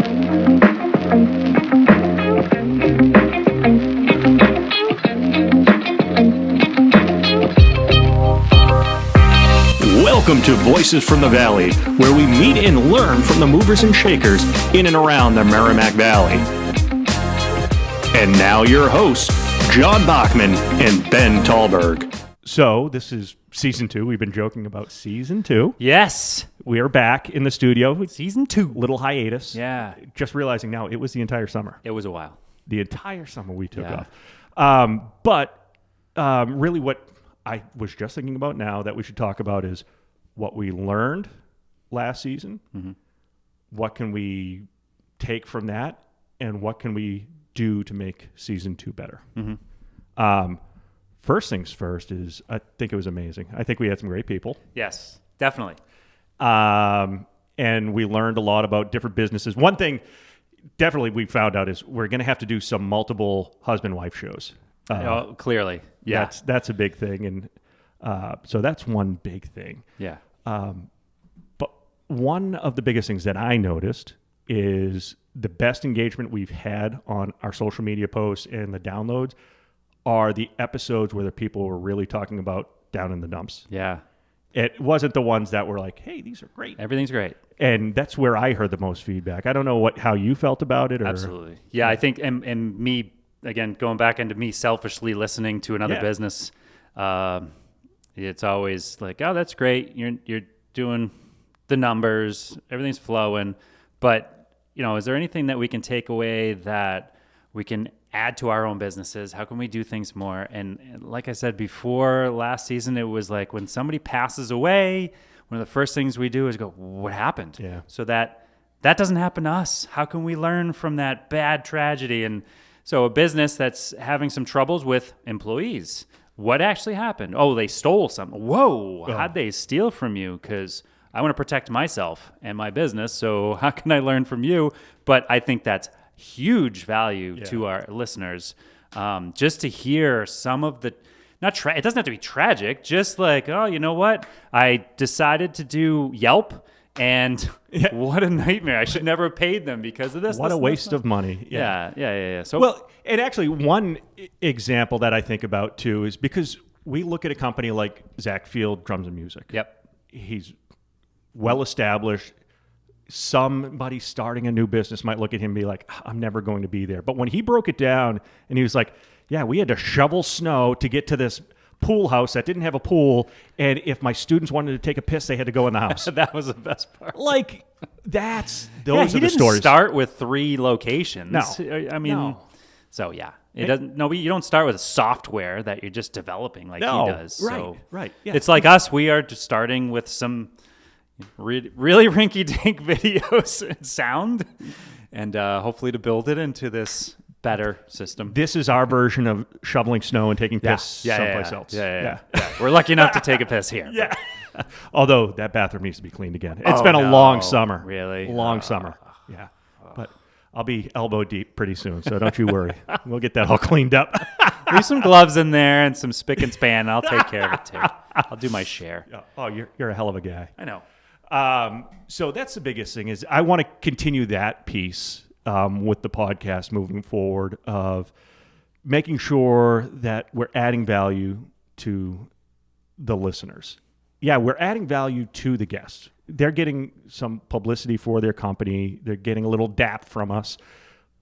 Welcome to Voices from the Valley, where we meet and learn from the movers and shakers in and around the Merrimack Valley. And now your hosts, John Bachmann and Ben Tallberg. So this is season 2. We've been joking about season 2. Yes. We are back in the studio with Season 2. little hiatus. Yeah. Just realizing now it was the entire summer. It was a while. The entire summer we took off. But really what I was just thinking about now that we should talk about is what we learned last season. Mm-hmm. What can we take from that? And what can we do to make season 2 better? Mm-hmm. First things first is I think it was amazing. I think we had some great people. Yes, definitely. And we learned a lot about different businesses. One thing definitely we found out is we're going to have to do some multiple husband-wife shows. Clearly. Yeah. That's a big thing. And so that's one big thing. Yeah. But one of the biggest things that I noticed is the best engagement we've had on our social media posts and the downloads are the episodes where the people were really talking about down in the dumps. Yeah. It wasn't the ones that were like, hey, these are great. Everything's great. And that's where I heard the most feedback. I don't know how you felt about it. Absolutely. Yeah, I think, and me, again, going back into me selfishly listening to another business, it's always like, oh, that's great. You're doing the numbers, everything's flowing. But, is there anything that we can take away that we can add to our own businesses? How can we do things more? And like I said before, last season, it was like when somebody passes away, one of the first things we do is go, what happened? Yeah. So that doesn't happen to us. How can we learn from that bad tragedy? And so a business that's having some troubles with employees, what actually happened? Oh, they stole something. Whoa, how'd they steal from you? Because I want to protect myself and my business. So how can I learn from you? But I think that's huge value to our listeners. Just to hear some of the, it doesn't have to be tragic, just like, oh, you know what? I decided to do Yelp and what a nightmare. I should never have paid them because of this. What a waste of money. Yeah. So, well, and actually one example that I think about too is because we look at a company like Zach Field Drums and Music. Yep. He's well established. Somebody starting a new business might look at him and be like, I'm never going to be there. But when he broke it down and he was like, yeah, we had to shovel snow to get to this pool house that didn't have a pool. And if my students wanted to take a piss, they had to go in the house. That was the best part. Like, those are the stories. He didn't start with 3 locations. No. I mean, so yeah. It doesn't. No, you don't start with a software that you're just developing like he does. Right. Yeah. It's like us. We are just starting with some really rinky-dink videos and sound, and hopefully to build it into this better system. This is our version of shoveling snow and taking piss someplace else. Yeah. We're lucky enough to take a piss here. Yeah. Although that bathroom needs to be cleaned again. It's been a long summer. Really? Long summer. Yeah. But I'll be elbow deep pretty soon, so don't you worry. We'll get that all cleaned up. Leave some gloves in there and some spick and span. I'll take care of it too. I'll do my share. Oh, you're a hell of a guy. I know. So that's the biggest thing is I want to continue that piece with the podcast moving forward of making sure that we're adding value to the listeners. Yeah, we're adding value to the guests. They're getting some publicity for their company. They're getting a little dap from us,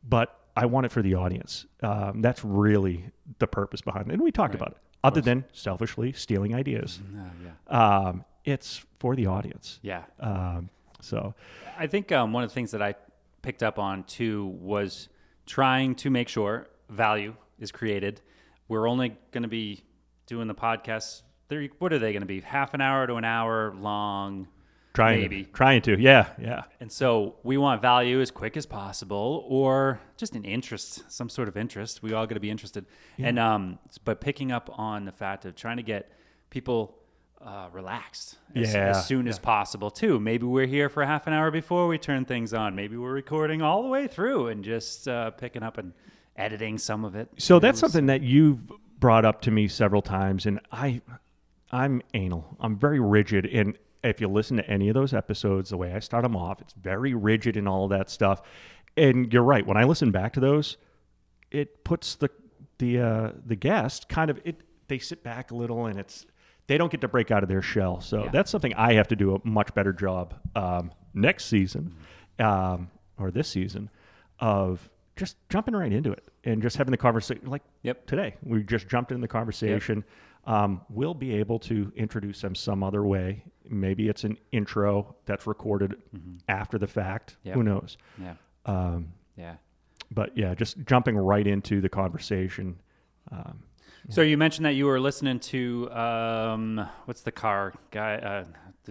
but I want it for the audience. That's really the purpose behind it. And we talked about it. Other than selfishly stealing ideas. It's for the audience. Yeah. So I think one of the things that I picked up on too was trying to make sure value is created. We're only going to be doing the podcasts. What are they going to be? Half an hour to an hour long? Trying to. Yeah. And so we want value as quick as possible, or just an interest, some sort of interest. We all got to be interested. Yeah. And but picking up on the fact of trying to get people relaxed as soon as possible too. Maybe we're here for half an hour before we turn things on. Maybe we're recording all the way through and just picking up and editing some of it. So that's something that you've brought up to me several times, and I'm anal. I'm very rigid, and if you listen to any of those episodes, the way I start them off, it's very rigid and all of that stuff. And you're right. When I listen back to those, it puts the guest kind of they sit back a little, and they don't get to break out of their shell. So that's something I have to do a much better job next season or this season of just jumping right into it and just having the conversation. Like today, we just jumped in the conversation. We'll be able to introduce them some other way. Maybe it's an intro that's recorded after the fact. Who knows? But just jumping right into the conversation. So you mentioned that you were listening to what's the car guy?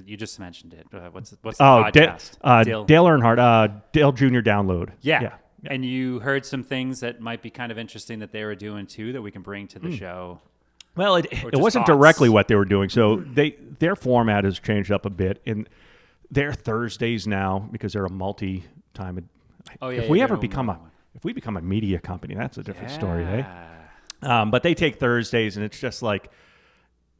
You just mentioned it. What's the podcast? Dale Earnhardt, Dale Jr. Download. Yeah. And you heard some things that might be kind of interesting that they were doing too that we can bring to the show. Well, it wasn't directly what they were doing. So their format has changed up a bit. And they're Thursdays now because they're a multi-time. If we become a media company, that's a different story, eh? But they take Thursdays, and it's just like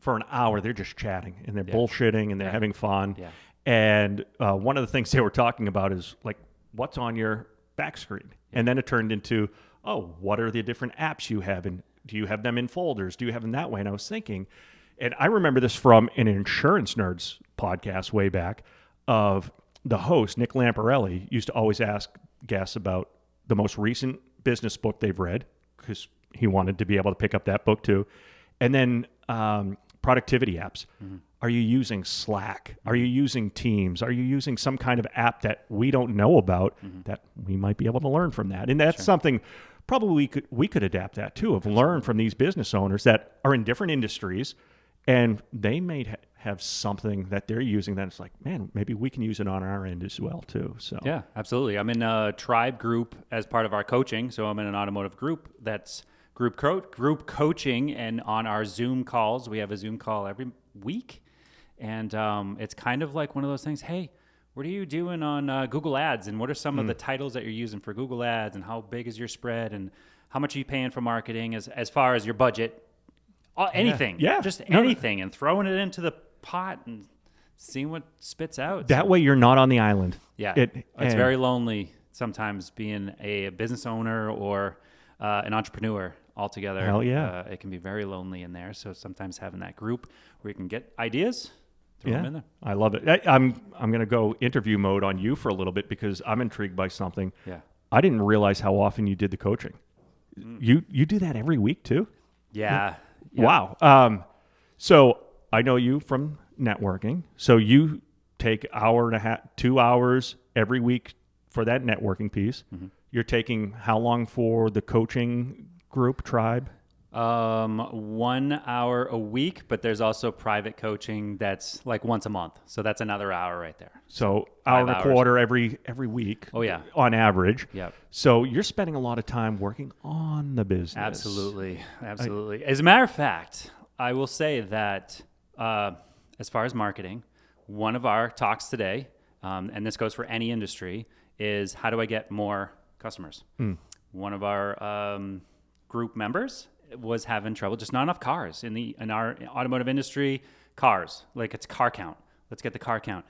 for an hour they're just chatting and they're bullshitting and they're having fun. Yeah. And one of the things they were talking about is like what's on your back screen, and then it turned into what are the different apps you have, and do you have them in folders? Do you have them that way? And I was thinking, and I remember this from an Insurance Nerds podcast way back of the host, Nick Lamparelli, used to always ask guests about the most recent business book they've read because he wanted to be able to pick up that book too. And then productivity apps. Are you using Slack? Are you using Teams? Are you using some kind of app that we don't know about that we might be able to learn from that? And that's something probably we could adapt that too, of learn from these business owners that are in different industries, and they may have something that they're using that it's like, man, maybe we can use it on our end as well too. So yeah, absolutely. I'm in a tribe group as part of our coaching. So I'm in an automotive group that's group coaching, and on our Zoom calls, we have a Zoom call every week. And it's kind of like one of those things, hey, what are you doing on Google Ads? And what are some of the titles that you're using for Google Ads? And how big is your spread? And how much are you paying for marketing as far as your budget? Anything. Yeah. Just anything. And throwing it into the pot and seeing what spits out. That way you're not on the island. Yeah. It's very lonely sometimes being a business owner or an entrepreneur altogether. Hell yeah. It can be very lonely in there. So sometimes having that group where you can get ideas, throw them in there. I love it. I'm going to go interview mode on you for a little bit because I'm intrigued by something. Yeah. I didn't realize how often you did the coaching. You do that every week too? Yeah. Wow. So I know you from networking. So you take hour and a half, 2 hours every week for that networking piece. You're taking how long for the coaching group tribe? 1 hour a week, but there's also private coaching that's like once a month. So that's another hour right there. So hour and a quarter every week. Oh yeah. On average. Yep. So you're spending a lot of time working on the business. Absolutely. As a matter of fact, I will say that as far as marketing, one of our talks today, and this goes for any industry, is how do I get more customers? One of our group members was having trouble, just not enough cars in our automotive industry. Cars, like it's car count. Let's get the car count.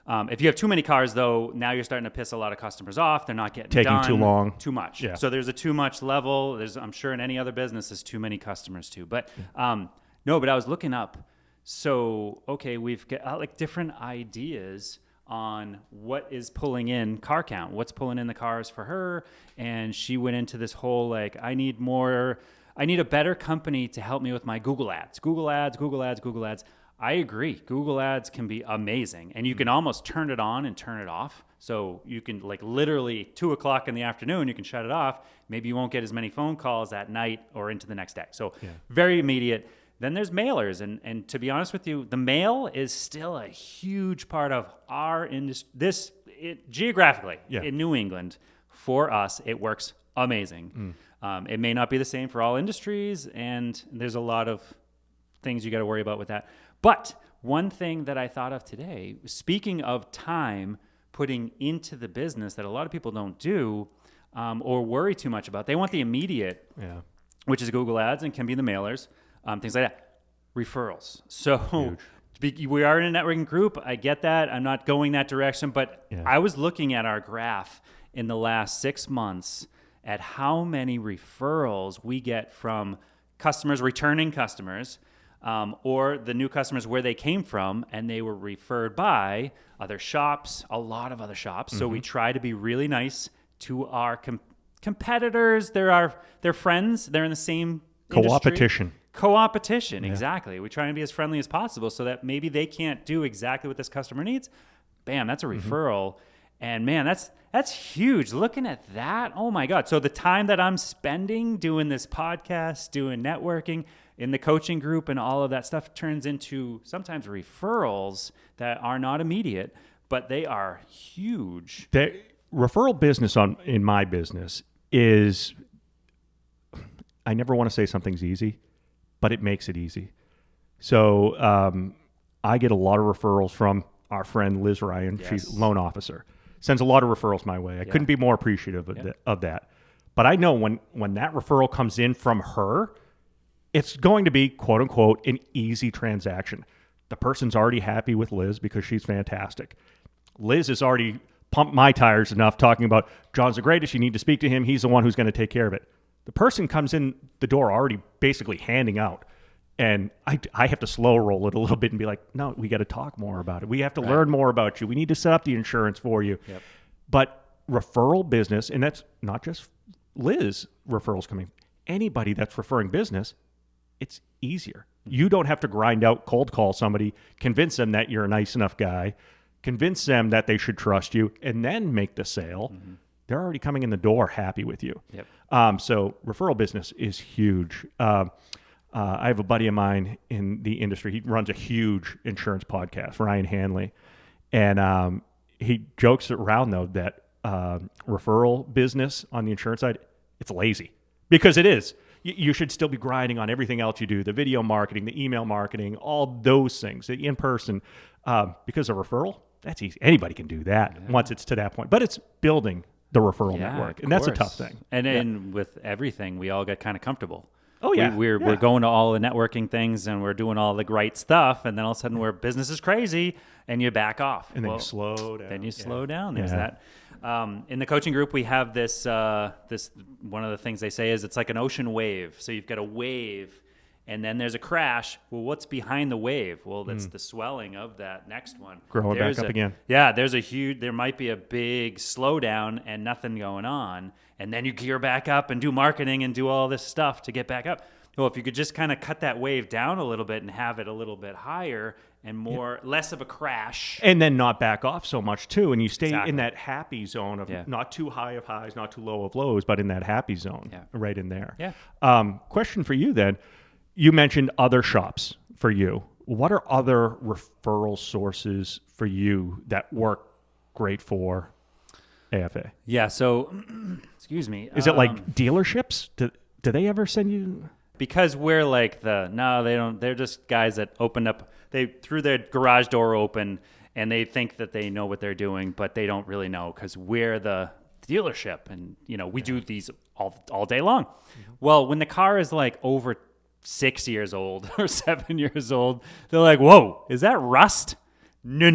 If you have too many cars, though, now you're starting to piss a lot of customers off. They're not taking done. Too long, too much. Yeah. So there's a too much level. I'm sure in any other business, there's too many customers too. But but I was looking up. So okay, we've got like different ideas on what is pulling in car count, what's pulling in the cars for her. And she went into this whole, like, I need a better company to help me with my Google ads. I agree. Google ads can be amazing, and you can almost turn it on and turn it off. So you can, like, literally 2:00 in the afternoon, you can shut it off. Maybe you won't get as many phone calls at night or into the next day. So very immediate. Then there's mailers, and to be honest with you, the mail is still a huge part of our industry. Geographically in New England, for us, it works amazing. It may not be the same for all industries, and there's a lot of things you got to worry about with that. But one thing that I thought of today, speaking of time putting into the business that a lot of people don't do or worry too much about, they want the immediate, which is Google ads and can be the mailers. Things like that. Referrals. So we are in a networking group. I get that. I'm not going that direction, but I was looking at our graph, in the last 6 months at how many referrals we get from customers, returning customers, or the new customers where they came from and they were referred by other shops, a lot of other shops. So we try to be really nice to our competitors. They're friends. They're in the same industry. Co-opetition, exactly. We try and be as friendly as possible so that maybe they can't do exactly what this customer needs. Bam, that's a referral. And man, that's huge. Looking at that, oh my God. So the time that I'm spending doing this podcast, doing networking in the coaching group and all of that stuff turns into sometimes referrals that are not immediate, but they are huge. The referral business in my business is, I never want to say something's easy, but it makes it easy. So I get a lot of referrals from our friend Liz Ryan. Yes. She's a loan officer. Sends a lot of referrals my way. I couldn't be more appreciative of that. But I know when that referral comes in from her, it's going to be, quote unquote, an easy transaction. The person's already happy with Liz because she's fantastic. Liz has already pumped my tires enough talking about, John's the greatest, you need to speak to him, he's the one who's going to take care of it. The person comes in the door already basically handing out. And I have to slow roll it a little bit and be like, no, we got to talk more about it. We have to learn more about you. We need to set up the insurance for you. Yep. But referral business, and that's not just Liz referrals coming, anybody that's referring business, it's easier. You don't have to grind out, cold call somebody, convince them that you're a nice enough guy, convince them that they should trust you, and then make the sale. They're already coming in the door happy with you. Yep. So referral business is huge. I have a buddy of mine in the industry. He runs a huge insurance podcast, Ryan Hanley. And he jokes around, though, that referral business on the insurance side, it's lazy. Because it is. You should still be grinding on everything else you do, the video marketing, the email marketing, all those things, the in-person. Because a referral, that's easy. Anybody can do that once it's to that point. But it's building the referral network, and that's a tough thing. And with everything, we all get kind of comfortable. Oh, yeah. We're going to all the networking things and we're doing all the great stuff. And then all of a sudden where business is crazy and you back off. And then you slow down. Then you slow down. There's that. In the coaching group, we have this one of the things they say is it's like an ocean wave. So you've got a wave and then there's a crash. Well, what's behind the wave? Well, that's the swelling of that next one. Growing back up again. Yeah, there might be a big slowdown and nothing going on. And then you gear back up and do marketing and do all this stuff to get back up. Well, if you could just kind of cut that wave down a little bit and have it a little bit higher and less of a crash. And then not back off so much, too. And you stay in that happy zone of not too high of highs, not too low of lows, but in that happy zone right in there. Yeah. Question for you then. You mentioned other shops for you. What are other referral sources for you that work great for AFA? Yeah, so, excuse me. Is it like dealerships? Do they ever send you? Because we're like no, they don't. They're just guys that opened up, they threw their garage door open and they think that they know what they're doing, but they don't really know because we're the dealership and, we do these all day long. Well, when the car is like over 6 years old or 7 years old, they're like, whoa, is that rust? No.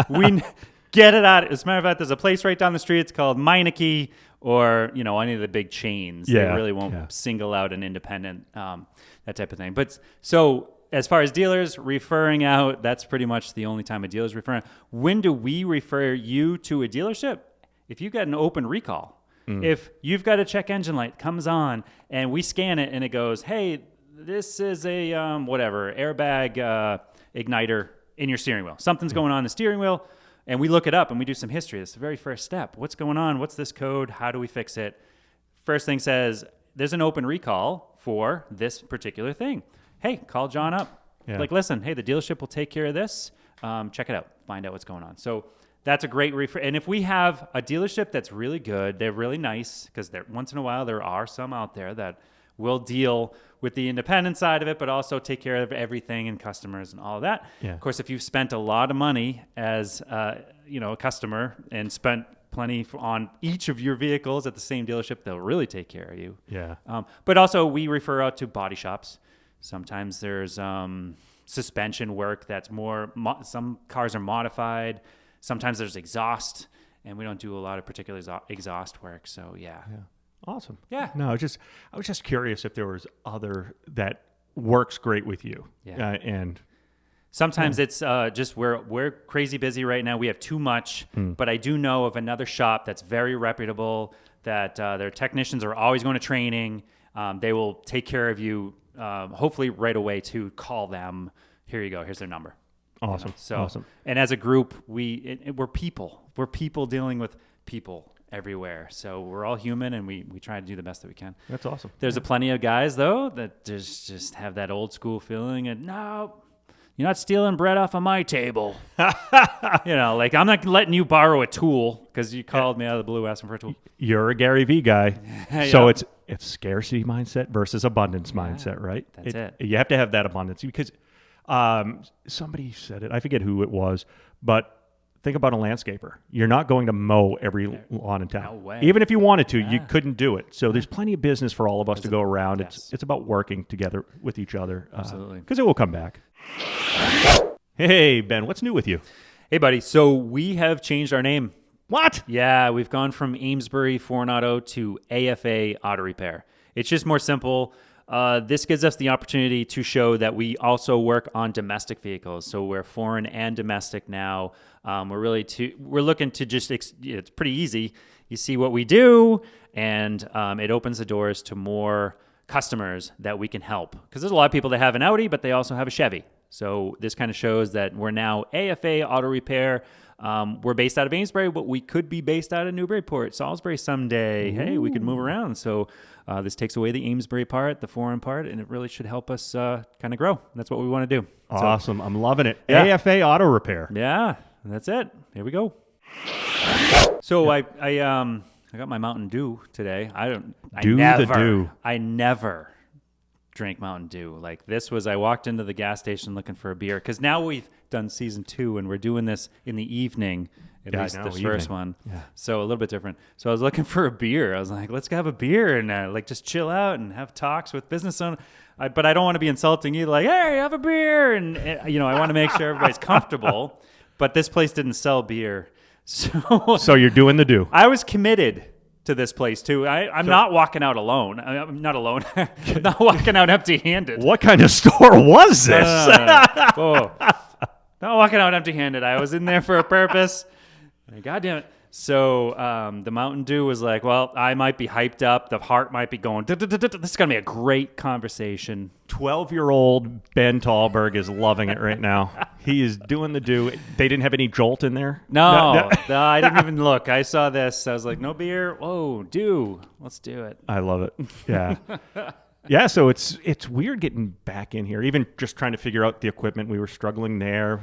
We get it out. As a matter of fact, there's a place right down the street. It's called Meineke or, any of the big chains. They really won't single out an independent, that type of thing. But so as far as dealers referring out, that's pretty much the only time a dealer's referring. When do we refer you to a dealership? If you've got an open recall. If you've got a check engine light comes on and we scan it and it goes, hey, this is a airbag igniter in your steering wheel. Something's going on in the steering wheel, and we look it up and we do some history. That's the very first step. What's going on? What's this code? How do we fix it? First thing says, there's an open recall for this particular thing. Hey, call John up. Yeah. Like, listen, hey, the dealership will take care of this. Check it out. Find out what's going on. So that's a great and if we have a dealership that's really good, they're really nice, because once in a while there are some out there that will deal with the independent side of it, but also take care of everything and customers and all of that. Yeah. Of course, if you've spent a lot of money as a customer and spent plenty on each of your vehicles at the same dealership, they'll really take care of you. Yeah. But also we refer out to body shops. Sometimes there's suspension work that's more. Some cars are modified. Sometimes there's exhaust, and we don't do a lot of particular exhaust work. So yeah. Awesome. Yeah. No, I was just curious if there was other that works great with you. Yeah. And sometimes it's just we're crazy busy right now. We have too much, but I do know of another shop that's very reputable, that their technicians are always going to training. They will take care of you, hopefully right away, to call them. Here you go. Here's their number. Awesome. You know? So, awesome. And as a group, we're people. We're people dealing with people everywhere. So we're all human, and we try to do the best that we can. That's awesome. There's plenty of guys, though, that just have that old school feeling, and no, you're not stealing bread off of my table. You know, like, I'm not letting you borrow a tool because you called me out of the blue asking for a tool. You're a Gary Vee guy. So it's scarcity mindset versus abundance mindset, right? That's it. You have to have that abundance because somebody said it. I forget who it was, but think about a landscaper. You're not going to mow every lawn in town. No way. Even if you wanted to, you couldn't do it. So there's plenty of business for all of us to go around. Yes. It's about working together with each other. Absolutely. Because it will come back. Hey, Ben, what's new with you? Hey, buddy. So we have changed our name. What? Yeah, we've gone from Amesbury Foreign Auto to AFA Auto Repair. It's just more simple. This gives us the opportunity to show that we also work on domestic vehicles. So we're foreign and domestic now. We're looking to just, it's pretty easy. You see what we do, and it opens the doors to more customers that we can help. Because there's a lot of people that have an Audi, but they also have a Chevy. So this kind of shows that we're now AFA Auto Repair. We're based out of Amesbury, but we could be based out of Newburyport, Salisbury someday. Ooh. Hey, we could move around. So this takes away the Amesbury part, the foreign part, and it really should help us kind of grow. That's what we want to do. Awesome. So, I'm loving it. Yeah. AFA Auto Repair. Yeah, that's it. Here we go. So I got my Mountain Dew today. I never drank Mountain Dew. Like, this was, I walked into the gas station looking for a beer, because now we've done season 2 and we're doing this in the evening, at least this first one. Yeah. So a little bit different. So I was looking for a beer. I was like, let's have a beer and like just chill out and have talks with business owners. But I don't want to be insulting you, like, hey, have a beer. And you know, I want to make sure everybody's comfortable. But this place didn't sell beer. So you're doing the do. I was committed to this place too. I'm not walking out alone. I'm not alone. I'm not walking out empty-handed. What kind of store was this? No. Not walking out empty-handed. I was in there for a purpose. God damn it. So the Mountain Dew was like, well, I might be hyped up. The heart might be going. This is going to be a great conversation. 12-year-old Ben Tallberg is loving it right now. He is doing the do. They didn't have any Jolt in there? No, I didn't even look. I saw this. I was like, no beer? Whoa, Dew. Let's do it. I love it. Yeah. Yeah, so it's weird getting back in here. Even just trying to figure out the equipment. We were struggling there.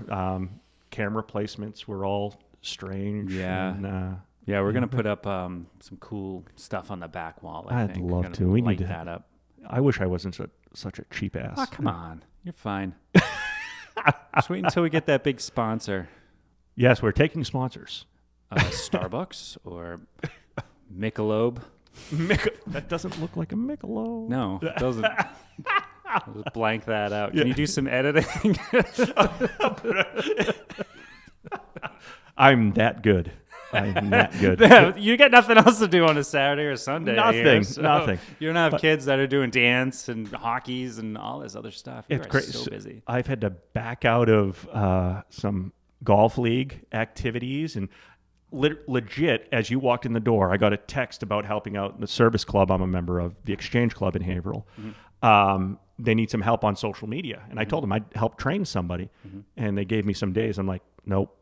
Camera placements were all strange. Yeah. And, yeah, we're going to put up some cool stuff on the back wall, I think. I'd love to. We need that up. I wish I wasn't such a cheap ass. Oh, come on. You're fine. Just wait until we get that big sponsor. Yes, we're taking sponsors. Starbucks or Michelob. That doesn't look like a Michelob. No, it doesn't. I'll just blank that out. Can you do some editing? I'm that good. You got nothing else to do on a Saturday or Sunday. Nothing. You don't have kids that are doing dance and hockeys and all this other stuff. You're so busy. I've had to back out of some golf league activities, and legit, as you walked in the door, I got a text about helping out the service club I'm a member of, the Exchange Club in Haverhill. Mm-hmm. They need some help on social media. And I told them I'd help train somebody. Mm-hmm. And they gave me some days. I'm like, nope.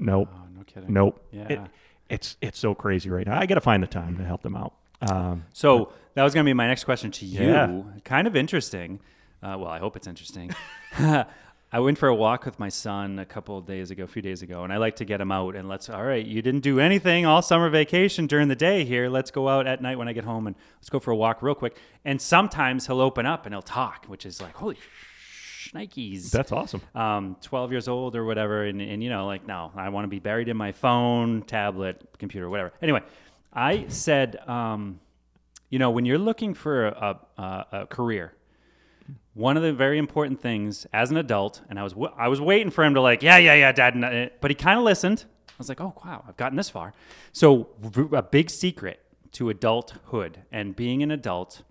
Oh, no kidding. Nope. Yeah. It's so crazy right now. I got to find the time to help them out. So that was going to be my next question to you. Yeah. Kind of interesting. Well, I hope it's interesting. I went for a walk with my son a few days ago, and I like to get him out and all right, you didn't do anything all summer vacation during the day here. Let's go out at night when I get home and let's go for a walk real quick. And sometimes he'll open up and he'll talk, which is like, holy shnikes. That's awesome. 12 years old or whatever. And you know, like, no, I want to be buried in my phone, tablet, computer, whatever. Anyway, I said, you know, when you're looking for a career, one of the very important things as an adult, and I was waiting for him to like, yeah, Dad, but he kind of listened. was like, oh, wow, I've gotten this far. So a big secret to adulthood and being an adult,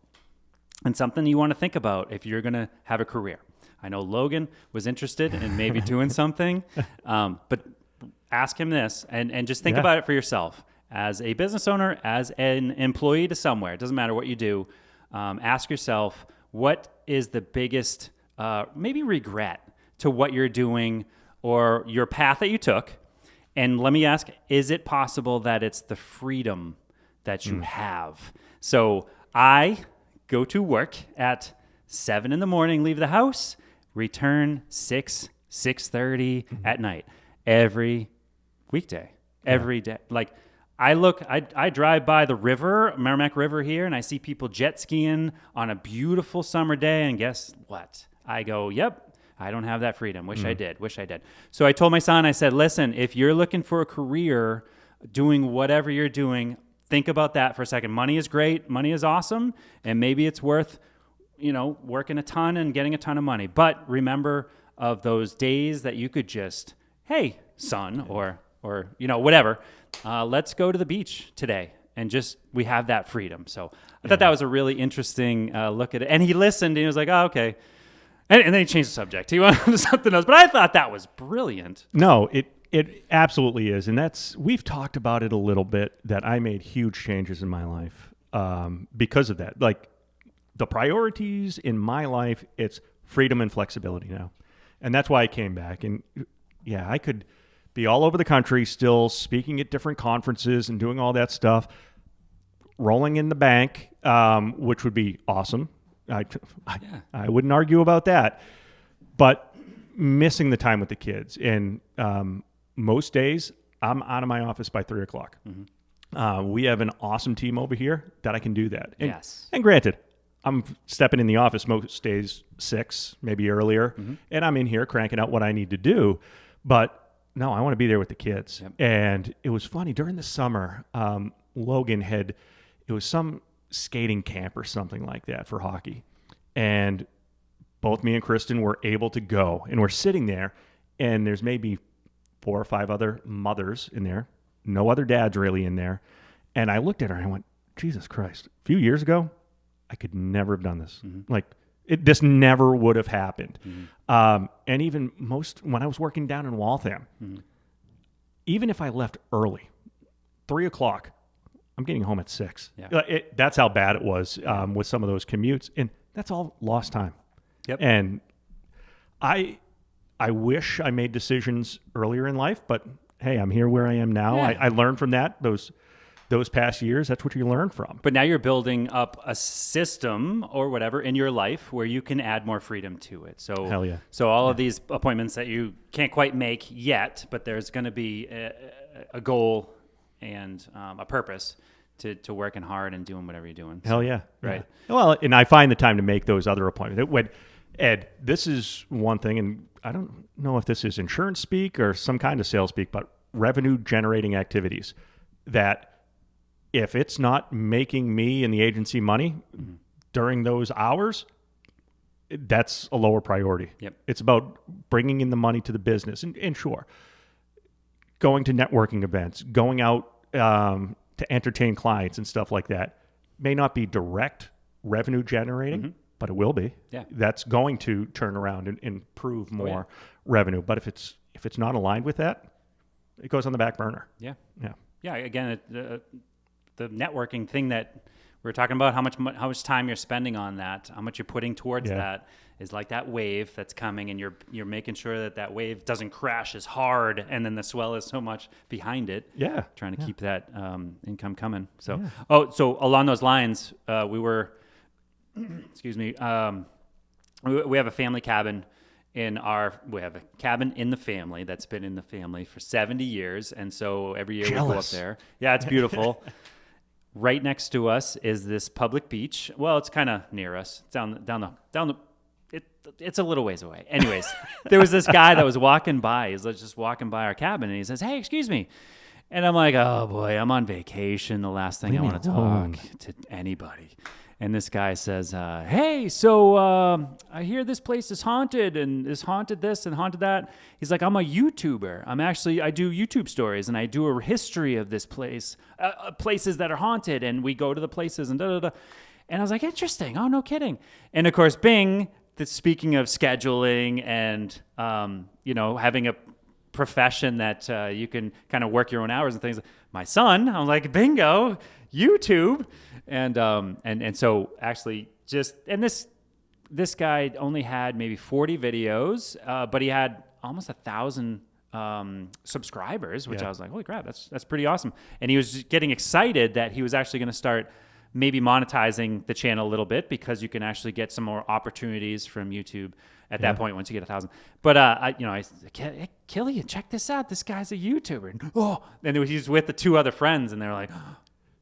and something you want to think about if you're going to have a career. I know Logan was interested in maybe doing something, but ask him this and just think about it for yourself. As a business owner, as an employee to somewhere, it doesn't matter what you do, ask yourself, what is the biggest maybe regret to what you're doing or your path that you took? And let me ask, is it possible that it's the freedom that you have? So I go to work at 7 in the morning, leave the house, return 6:30 at night, every weekday, every day. Like I drive by the river, Merrimack River here, and I see people jet skiing on a beautiful summer day. And guess what? I go, yep, I don't have that freedom. Wish I did. So I told my son, I said, listen, if you're looking for a career doing whatever you're doing, think about that for a second. Money is great. Money is awesome. And maybe it's worth, working a ton and getting a ton of money. But remember of those days that you could just, hey, son, or whatever, let's go to the beach today. And just, we have that freedom. So I thought that was a really interesting look at it. And he listened and he was like, oh, okay. And then he changed the subject. He went on to something else. But I thought that was brilliant. No, it absolutely is. And we've talked about it a little bit, that I made huge changes in my life because of that. Like the priorities in my life, it's freedom and flexibility now. And that's why I came back. And yeah, I could be all over the country still speaking at different conferences and doing all that stuff, rolling in the bank, which would be awesome. I wouldn't argue about that, but missing the time with the kids. And most days I'm out of my office by 3:00. We have an awesome team over here that I can do that. And, and granted, I'm stepping in the office most days 6, maybe earlier, and I'm in here cranking out what I need to do. But no, I want to be there with the kids. Yep. And it was funny during the summer, Logan it was some skating camp or something like that for hockey. And both me and Kristen were able to go, and we're sitting there, and there's maybe 4 or 5 other mothers in there, no other dads really in there. And I looked at her and I went, Jesus Christ, a few years ago, I could never have done this. Like this never would have happened. And even when I was working down in Waltham, even if I left early, 3:00, I'm getting home at 6. Yeah. That's how bad it was with some of those commutes. And that's all lost time. Yep. And I wish I made decisions earlier in life, but hey, I'm here where I am now. Yeah. I learned from that, those past years. That's what you learn from. But now you're building up a system or whatever in your life where you can add more freedom to it. So, hell yeah. So all of these appointments that you can't quite make yet, but there's going to be a goal and a purpose to working hard and doing whatever you're doing. Hell yeah. Right. Yeah. Well, and I find the time to make those other appointments. Ed, this is one thing, and I don't know if this is insurance speak or some kind of sales speak, but revenue generating activities that if it's not making me and the agency money during those hours, that's a lower priority. Yep. It's about bringing in the money to the business. And sure, going to networking events, going out to entertain clients and stuff like that may not be direct revenue generating, but it will be. Yeah. That's going to turn around and improve more revenue. But if it's not aligned with that, it goes on the back burner. Yeah. Yeah. Yeah. Again, the networking thing that we're talking about, how much time you're spending on that, how much you're putting towards that is like that wave that's coming, and you're making sure that wave doesn't crash as hard, and then the swell is so much behind it. Yeah. Trying to keep that income coming. So, so along those lines, we were, excuse me, we have a family cabin we have a cabin in the family that's been in the family for 70 years. And so every year we go up there. Yeah, it's beautiful. Right next to us is this public beach. Well, it's kind of near us. It's a little ways away. Anyways, there was this guy that was walking by. He's just walking by our cabin, and he says, "Hey, excuse me." And I'm like, oh boy, I'm on vacation. The last thing I want to alone. talk to anybody. And this guy says, hey, so I hear this place is haunted and is haunted this and haunted that. He's like, I'm a YouTuber. I do YouTube stories and I do a history of this place, places that are haunted. And we go to the places and da-da-da. And I was like, interesting. Oh, no kidding. And of course, Bing, speaking of scheduling and, having a profession that you can kind of work your own hours and things. My son, I'm like, bingo, YouTube. And so actually this guy only had maybe 40 videos, but he had almost 1,000 subscribers, which I was like, holy crap, that's pretty awesome. And he was getting excited that he was actually going to start maybe monetizing the channel a little bit because you can actually get some more opportunities from YouTube at that point once you get 1,000. But I said, hey, Killian, check this out. This guy's a YouTuber. And he's with the two other friends, and they're like,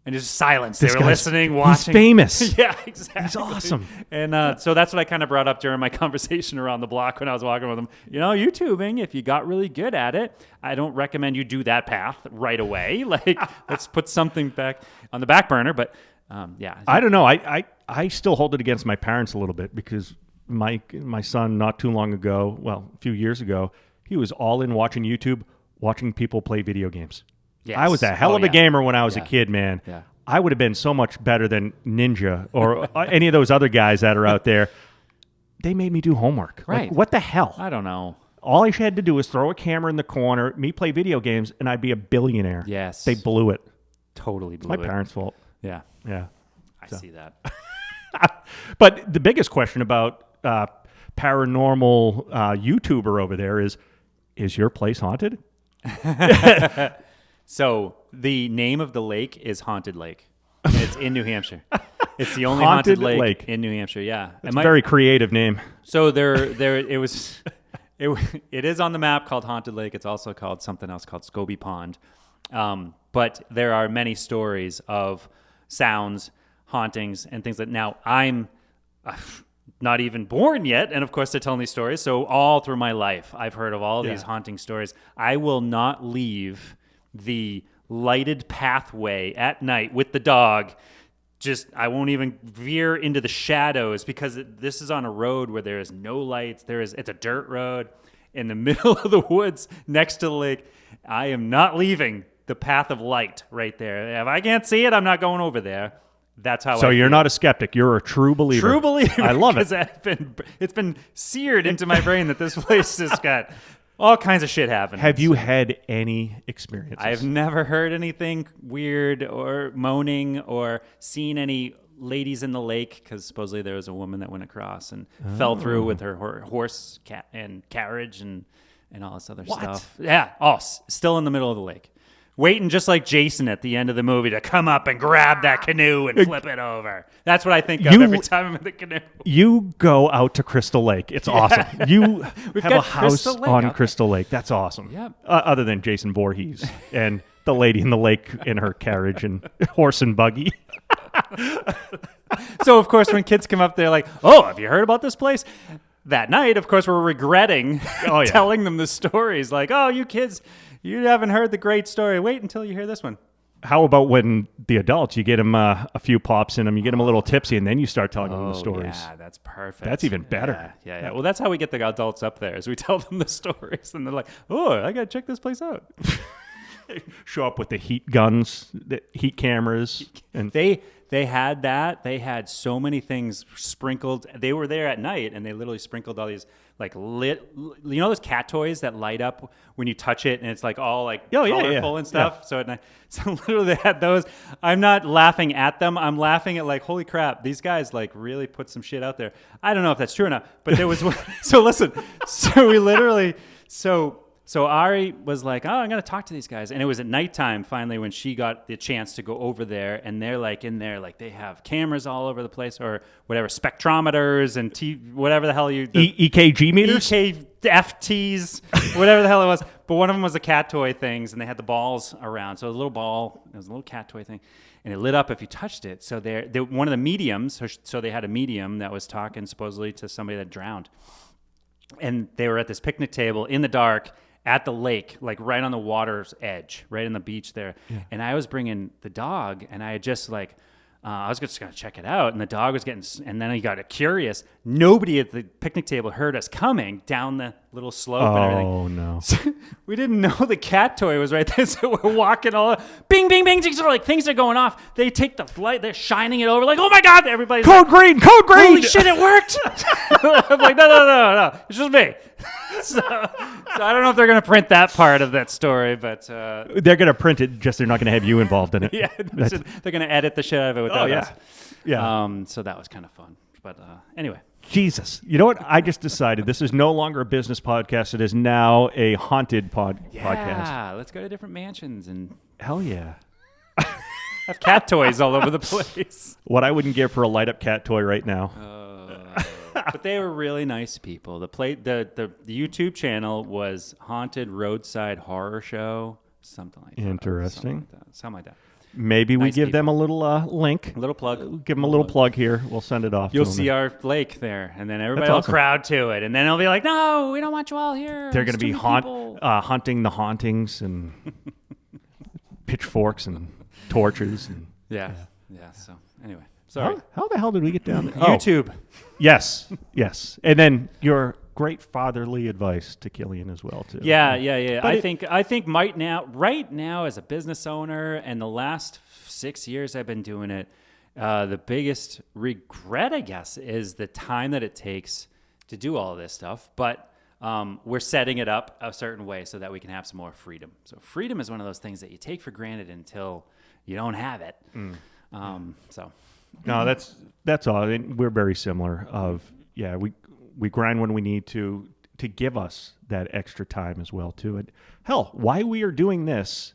and there's silence. They were listening, watching. He's famous. Yeah, exactly. He's awesome. And so that's what I kind of brought up during my conversation around the block when I was walking with him. YouTubing, if you got really good at it, I don't recommend you do that path right away. Like, let's put something back on the back burner. But I don't know. I still hold it against my parents a little bit because my son not too long ago, well, a few years ago, he was all in watching YouTube, watching people play video games. Yes. I was a hell of a gamer when I was a kid, man. Yeah. I would have been so much better than Ninja or any of those other guys that are out there. They made me do homework. Right. Like, what the hell? I don't know. All I had to do was throw a camera in the corner, me play video games, and I'd be a billionaire. Yes. They blew it. Totally blew it. My parents' fault. Yeah. Yeah. I see that. But the biggest question about paranormal YouTuber over there is your place haunted? So the name of the lake is Haunted Lake. And it's in New Hampshire. It's the only haunted lake in New Hampshire. Yeah. It's a very creative name. So it is on the map called Haunted Lake. It's also called something else called Scoby Pond. But there are many stories of sounds, hauntings, and things that now I'm not even born yet. And of course, they're telling these stories. So all through my life, I've heard of all these haunting stories. I will not leave the lighted pathway at night with the dog. I won't even veer into the shadows because this is on a road where there is no lights. It's a dirt road in the middle of the woods next to the lake. I am not leaving the path of light right there. If I can't see it, I'm not going over there. That's how. So you're not a skeptic. You're a true believer. True believer. I love it. It's been seared into my brain that this place has got all kinds of shit happening. Have you had any experiences? I've never heard anything weird or moaning or seen any ladies in the lake because supposedly there was a woman that went across and fell through with her horse and carriage and all this other stuff. Yeah. Still in the middle of the lake. Waiting just like Jason at the end of the movie to come up and grab that canoe and flip it over. That's what I think of every time I'm in the canoe. You go out to Crystal Lake. It's awesome. You have a house on Crystal Lake. That's awesome. Yep. Other than Jason Voorhees and the lady in the lake in her carriage and horse and buggy. So, of course, when kids come up, they're like, oh, have you heard about this place? That night, of course, we're regretting telling them the stories. Like, oh, you kids, you haven't heard the great story. Wait until you hear this one. How about when the adults, you get them a few pops in them, you get them a little tipsy, and then you start telling them the stories. Yeah, that's perfect. That's even better. Yeah. Well, that's how we get the adults up there, is we tell them the stories, and they're like, oh, I got to check this place out. Show up with the heat guns, the heat cameras. And They had that. They had so many things sprinkled. They were there at night, and they literally sprinkled all these like lit. You know those cat toys that light up when you touch it, and it's like all like colorful and stuff. Yeah. So at night, so literally they had those. I'm not laughing at them. I'm laughing at like, holy crap, these guys like really put some shit out there. I don't know if that's true or not, but there was. So listen. So we literally. So Ari was like, oh, I'm going to talk to these guys. And it was at nighttime, finally, when she got the chance to go over there. And they're like in there, like they have cameras all over the place or whatever, spectrometers and whatever the hell EKG meters? FTs, whatever the hell it was. But one of them was the cat toy things, and they had the balls around. So it was a little ball. It was a little cat toy thing. And it lit up if you touched it. So they're one of the mediums, so they had a medium that was talking supposedly to somebody that drowned. And they were at this picnic table in the dark. at the lake, like right on the water's edge, right on the beach there. Yeah. And I was bringing the dog, and I had just like, I was just going to check it out. And the dog was and then I got curious. Nobody at the picnic table heard us coming down the little slope and everything. Oh, no. So we didn't know the cat toy was right there. So we're walking all, bing, bing, bing. So like things are going off. They take the light, they're shining it over. Like, oh my God, everybody's Code green. holy shit, it worked. I'm like, no. It's just me. So I don't know if they're going to print that part of that story, but They're going to print it, just they're not going to have you involved in it. yeah, they're going to edit the shit out of it without us. Yeah. So that was kind of fun. But anyway. Jesus. You know what? I just decided this is no longer a business podcast. It is now a haunted podcast. Yeah, let's go to different mansions and Hell yeah. have cat toys all over the place. What I wouldn't give for a light up cat toy right now. But they were really nice people. The YouTube channel was Haunted Roadside Horror Show, something like that. Interesting. Something like that. Maybe we Nice give people. them a little link. A little plug. Give them a little plug here. We'll send it off. You'll to them. see our lake there, and then everybody That's will awesome. crowd to it, and then they'll be like, "No, we don't want you all here." They're going to There's be too many people." hunting the hauntings and pitchforks and torches. And Yeah. So anyway, sorry. how the hell did we get down there? YouTube. Yes. And then your great fatherly advice to Killian as well too. Yeah. But I think right now as a business owner, and the last 6 years I've been doing it, the biggest regret, I guess, is the time that it takes to do all of this stuff. But we're setting it up a certain way so that we can have some more freedom. So freedom is one of those things that you take for granted until you don't have it. So No, that's all. And we're very similar. We grind when we need to give us that extra time as well too. And hell, why we are doing this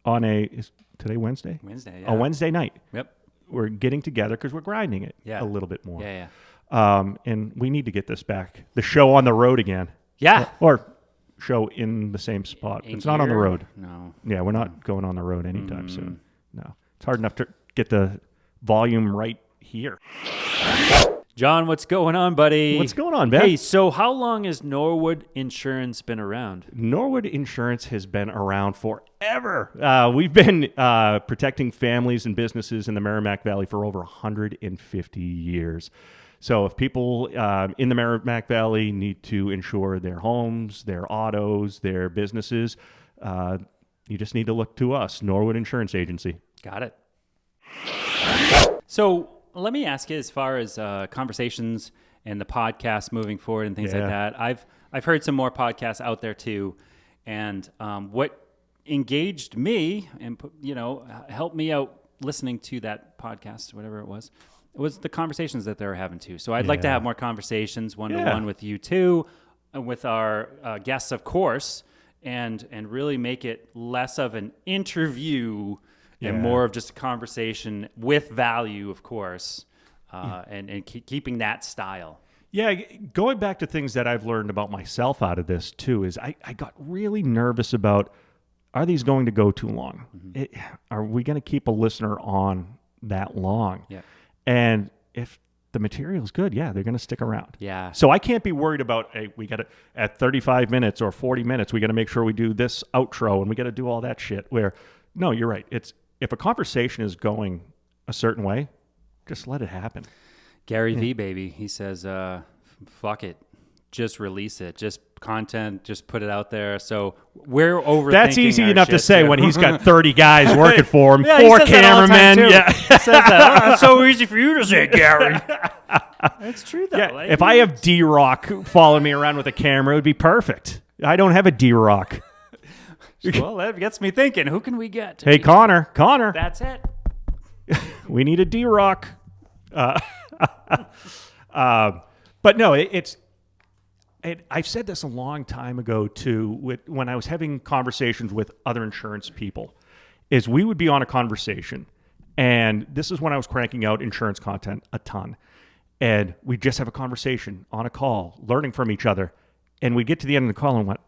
on is today Wednesday? Wednesday, A Wednesday night. Yep. We're getting together because we're grinding it Yeah. a little bit more. Yeah. And we need to get this back. The show on the road again. Yeah. Or show in the same spot. In It's not on the gear? road. No. Yeah, we're not going on the road anytime soon. No. It's hard enough to get the volume right here. John, what's going on, buddy? What's going on, Ben? Hey, so how long has Norwood Insurance been around? Norwood Insurance has been around forever. We've been protecting families and businesses in the Merrimack Valley for over 150 years. So if people in the Merrimack Valley need to insure their homes, their autos, their businesses, you just need to look to us, Norwood Insurance Agency. Got it. So let me ask you, as far as conversations and the podcast moving forward and things like that, I've heard some more podcasts out there too, and what engaged me and helped me out listening to that podcast, whatever it was the conversations that they were having too. So I'd like to have more conversations one-to-one with you too, and with our guests, of course, and really make it less of an interview and more of just a conversation with value, of course, and keeping that style. Yeah, going back to things that I've learned about myself out of this too is I got really nervous about, are these going to go too long? Are we going to keep a listener on that long? Yeah. And if the material's good, they're going to stick around. Yeah. So I can't be worried about, hey, we got to, at 35 minutes or 40 minutes, we got to make sure we do this outro and we got to do all that shit. Where, no, you're right. It's, if a conversation is going a certain way, just let it happen. Gary V, baby, he says, fuck it. Just release it. Just content. Just put it out there. So we're overthinking. That's easy our enough to shit, say too. when he's got 30 guys working for him, Yeah, he 4 says that all the time, cameramen. too. He says that. Oh, it's so easy for you to say, Gary. It's true, though. Yeah, if I have D-Rock following me around with a camera, it would be perfect. I don't have a D-Rock. Well, that gets me thinking. Who can we get? Hey, Connor. That's it. We need a D-Rock. But no, I've said this a long time ago too, when I was having conversations with other insurance people, is we would be on a conversation, and this is when I was cranking out insurance content a ton, and we'd just have a conversation on a call, learning from each other, and we'd get to the end of the call and went,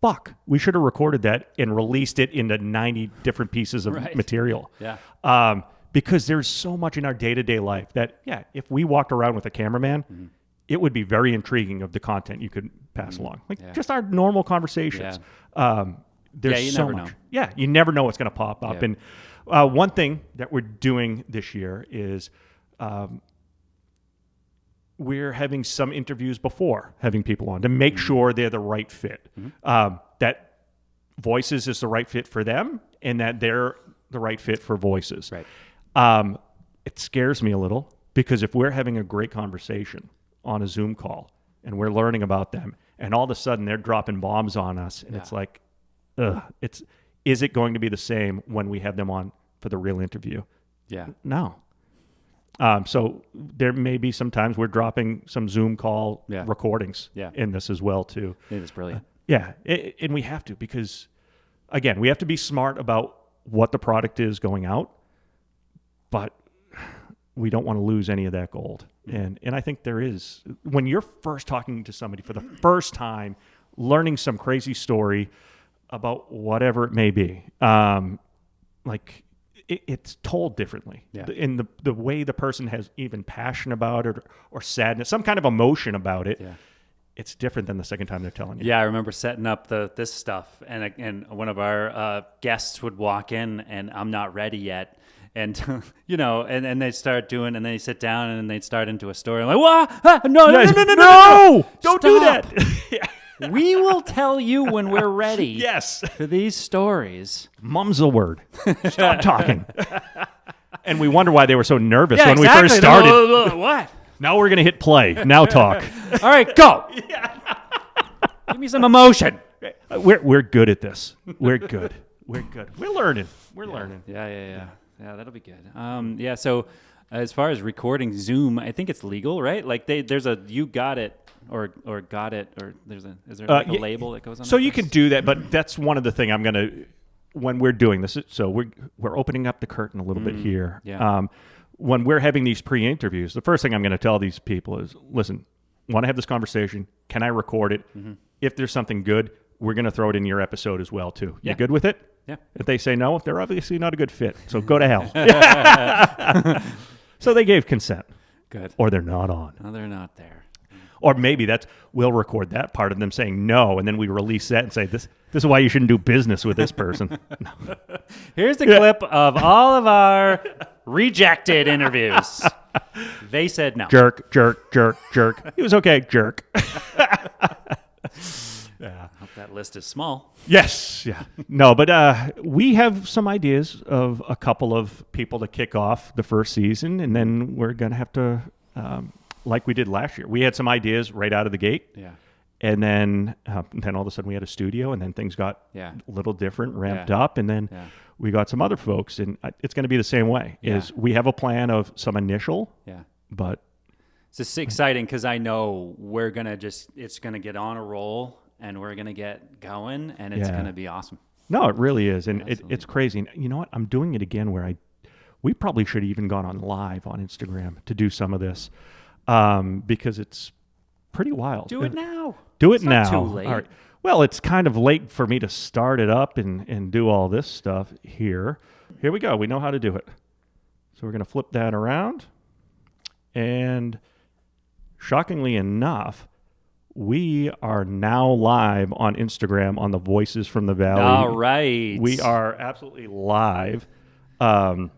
fuck, we should have recorded that and released it into 90 different pieces of material. Yeah. Because there's so much in our day-to-day life that, if we walked around with a cameraman, it would be very intriguing of the content you could pass along. Like just our normal conversations. There's you so never much. know. Yeah, you never know what's going to pop up. Yeah. And one thing that we're doing this year is we're having some interviews before having people on to make sure they're the right fit. That Voices is the right fit for them and that they're the right fit for Voices. Right. It scares me a little because if we're having a great conversation on a Zoom call and we're learning about them and all of a sudden they're dropping bombs on us and it's like, is it going to be the same when we have them on for the real interview? Yeah. No. So there may be some times we're dropping some Zoom call recordings in this as well too. I think that's brilliant. And we have to because, again, we have to be smart about what the product is going out, but we don't want to lose any of that gold. And I think there is. When you're first talking to somebody for the first time, learning some crazy story about whatever it may be, it's told differently. In the way the person has even passion about it or sadness, some kind of emotion about it. Yeah. It's different than the second time they're telling you. Yeah, I remember setting up this stuff, and one of our guests would walk in, and I'm not ready yet, and and they start doing, and then they sit down, and they'd start into a story. I'm like, what? No! Don't do that. We will tell you when we're ready. Yes. For these stories. Mum's a word. Stop talking. And we wonder why they were so nervous when exactly. we first started. What? Now we're going to hit play. Now talk. All right, go. Give me some emotion. We're good at this. We're good. We're learning. We're learning. Yeah, that'll be good. So as far as recording Zoom, I think it's legal, right? Like there's a you got it or got it, or is there a label that goes on? So you can do that, but that's one of the things I'm going to, when we're doing this, so we're opening up the curtain a little bit here. Yeah. When we're having these pre-interviews, the first thing I'm going to tell these people is, listen, want to have this conversation? Can I record it? If there's something good, we're going to throw it in your episode as well, too. You good with it? Yeah. If they say no, they're obviously not a good fit. So go to hell. So they gave consent. Good. Or they're not on. No, they're not there. Or maybe we'll record that part of them saying no, and then we release that and say, this is why you shouldn't do business with this person. No. Here's the clip of all of our rejected interviews. They said no. Jerk. He was okay, jerk. Yeah. Hope that list is small. Yes, yeah. No, but we have some ideas of a couple of people to kick off the first season, and then we're going to have to... like we did last year. We had some ideas right out of the gate. Yeah. And then all of a sudden we had a studio, and then things got a little different, ramped up, and then we got some other folks, and it's going to be the same way. Is we have a plan of some initial, but it's just exciting because I know we're going to it's going to get on a roll, and we're going to get going, and it's going to be awesome. No, it really is, and it's crazy. And you know what? I'm doing it again where we probably should have even gone on live on Instagram to do some of this. Because it's pretty wild. Do it now. Do it it's now. Not too late. All right. Well, it's kind of late for me to start it up and do all this stuff here. Here we go. We know how to do it. So we're going to flip that around. And shockingly enough, we are now live on Instagram on the Voices from the Valley. All right. We are absolutely live. On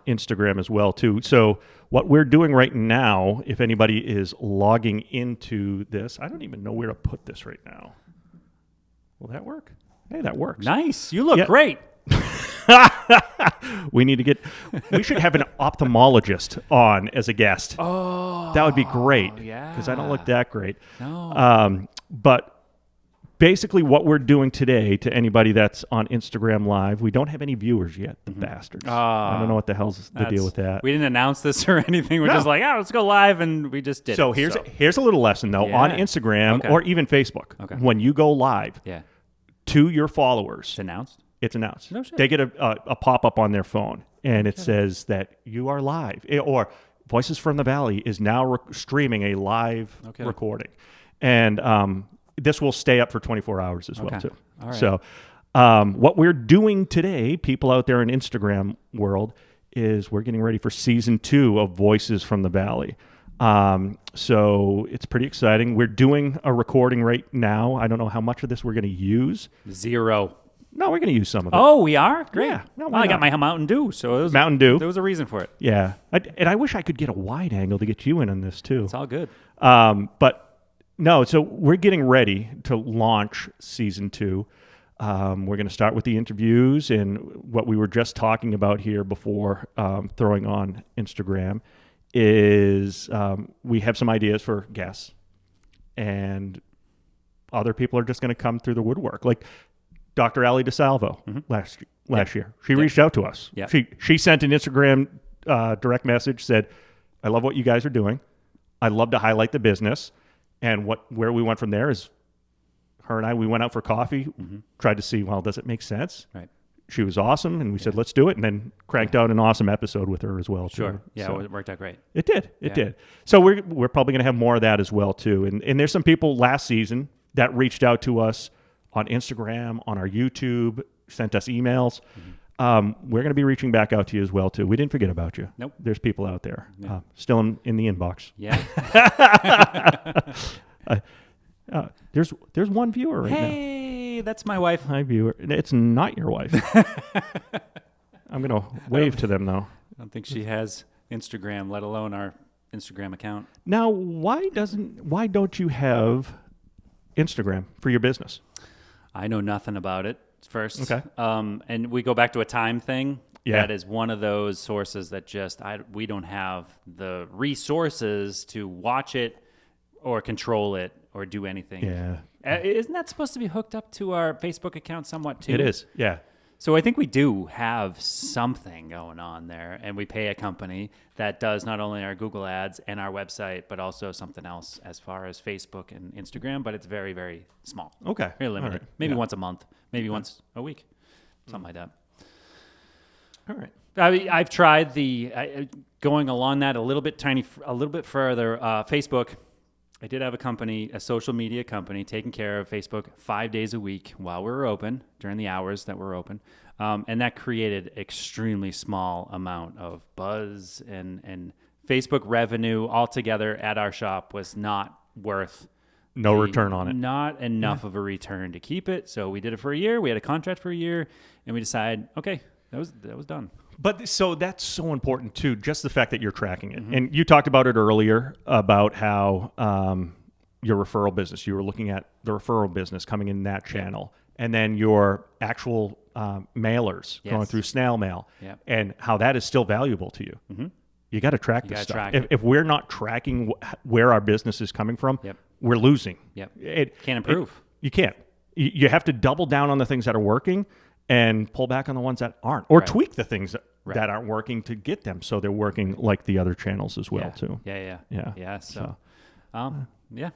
Instagram as well, too. So what we're doing right now, if anybody is logging into this, I don't even know where to put this right now. Will that work? Hey, that works. Nice. You look great. We should have an ophthalmologist on as a guest. Oh, that would be great. Yeah. Because I don't look that great. No. But basically what we're doing today, to anybody that's on Instagram Live, we don't have any viewers yet, the bastards. I don't know what the hell's the deal with that. We didn't announce this or anything. We're just like, let's go live, and we just did so it. Here's a little lesson, though, on Instagram or even Facebook. Okay. When you go live to your followers. It's announced? No shit. They get a pop-up on their phone, and it says that you are live. Or Voices from the Valley is now streaming a live recording. And... this will stay up for 24 hours as well, too. All right. So what we're doing today, people out there in Instagram world, is we're getting ready for season 2 of Voices from the Valley. So it's pretty exciting. We're doing a recording right now. I don't know how much of this we're going to use. 0. No, we're going to use some of it. Oh, we are? Great. Yeah. No, well, I got my Mountain Dew, so it was, Mountain Dew. there was a reason for it. Yeah. And I wish I could get a wide angle to get you in on this too. It's all good. But no, so we're getting ready to launch season 2. We're going to start with the interviews and what we were just talking about here before throwing on Instagram is we have some ideas for guests, and other people are just going to come through the woodwork. Like Dr. Ali DeSalvo last year. She reached out to us. Yep. She sent an Instagram direct message, said, I love what you guys are doing. I'd love to highlight the business. And where we went from there is her and we went out for coffee, tried to see, well, does it make sense? Right. She was awesome, and we said, let's do it, and then cranked out an awesome episode with her as well. Sure. Too. Yeah, So it worked out great. it did. It did. So we're probably going to have more of that as well, too. And there's some people last season that reached out to us on Instagram, on our YouTube, sent us emails. We're going to be reaching back out to you as well, too. We didn't forget about you. Nope. There's people out there still in the inbox. Yeah. There's one viewer right now. Hey, that's my wife. Hi, viewer. It's not your wife. I'm going to wave to them, though. I don't think she has Instagram, let alone our Instagram account. Now, why don't you have Instagram for your business? I know nothing about it first. Okay. And we go back to a time thing. Yeah. That is one of those sources that we don't have the resources to watch it or control it or do anything. Yeah. Isn't that supposed to be hooked up to our Facebook account somewhat too? It is, yeah. So I think we do have something going on there, and we pay a company that does not only our Google ads and our website, but also something else as far as Facebook and Instagram, but it's very, very small. Okay. Very limited. All right. Maybe Yeah. once a month, maybe once a week, something like that. All right. I've tried going along that a little bit further. Facebook, I did have a social media company, taking care of Facebook 5 days a week while we were open, during the hours that we're open. And that created extremely small amount of buzz and Facebook revenue altogether at our shop was not worth No return on it. Not enough of a return to keep it. So we did it for a year. We had a contract for a year, and we decided, okay, that was done. But so that's so important too, just the fact that you're tracking it. And you talked about it earlier about how your referral business, you were looking at the referral business coming in that channel, and then your actual mailers going through snail mail, and how that is still valuable to you. You got to track this stuff. If we're not tracking where our business is coming from, we're losing. Can't improve. You can't. You have to double down on the things that are working and pull back on the ones that aren't, or tweak the things that aren't working to get them so they're working like the other channels as well too. Yeah. So, yeah.